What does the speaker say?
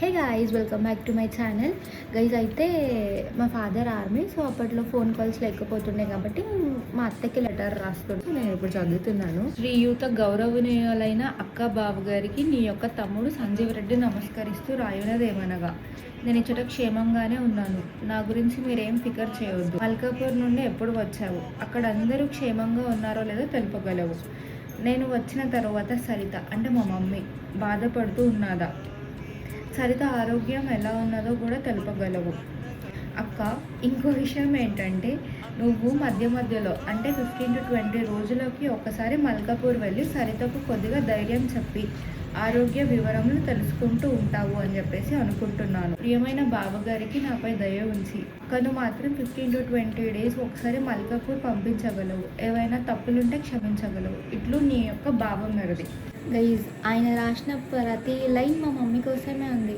Hey guys, welcome back to my channel. Guys అయితే మా father army, so అప్పట్లో phone calls లేకపోతుండే కాబట్టి మా అత్తకి లెటర్ రాస్తుంటే నేను ఇప్పుడు చదువుతున్నాను. శ్రీయుత గౌరవనీయులైన అక్క బాబు గారికి నీ యొక్క తమ్ముడు సంజీవ్ రెడ్డి నమస్కరిస్తూ రాయునదేమనగా, నేను ఇచ్చట క్షేమంగానే ఉన్నాను. నా గురించి మీరేం ఫికర్ చేయవద్దు. మల్కాపూర్ నుండి ఎప్పుడు వచ్చావు? అక్కడ అందరూ క్షేమంగా ఉన్నారో లేదో తెలుపగలవు. నేను వచ్చిన తర్వాత సరిత అంటే మా మమ్మీ బాధపడుతూ ఉన్నదా? సరిత ఆరోగ్యం ఎలా ఉన్నదో కూడా తెలుపగలవు. అక్క, ఇంకో విషయం ఏంటంటే, నువ్వు మధ్య మధ్యలో అంటే 15 to 20 రోజులకి ఒకసారి మల్కాపూర్ వెళ్ళి సరితకు కొద్దిగా ధైర్యం చెప్పి ఆరోగ్య వివరములు తెలుసుకుంటూ ఉంటావు అని చెప్పేసి అనుకుంటున్నాను. ప్రియమైన బావగారికి నాపై దయ ఉంచి అక్కను మాత్రం 15 to 20 days ఒకసారి మల్కాపూర్ పంపించగలవు. ఏవైనా తప్పులుంటే క్షమించగలవు. ఇట్లు నీ యొక్క భావం మెరది. గైజ్, ఆయన రాసిన ప్రతి లైన్ మా మమ్మీ కోసమే ఉంది.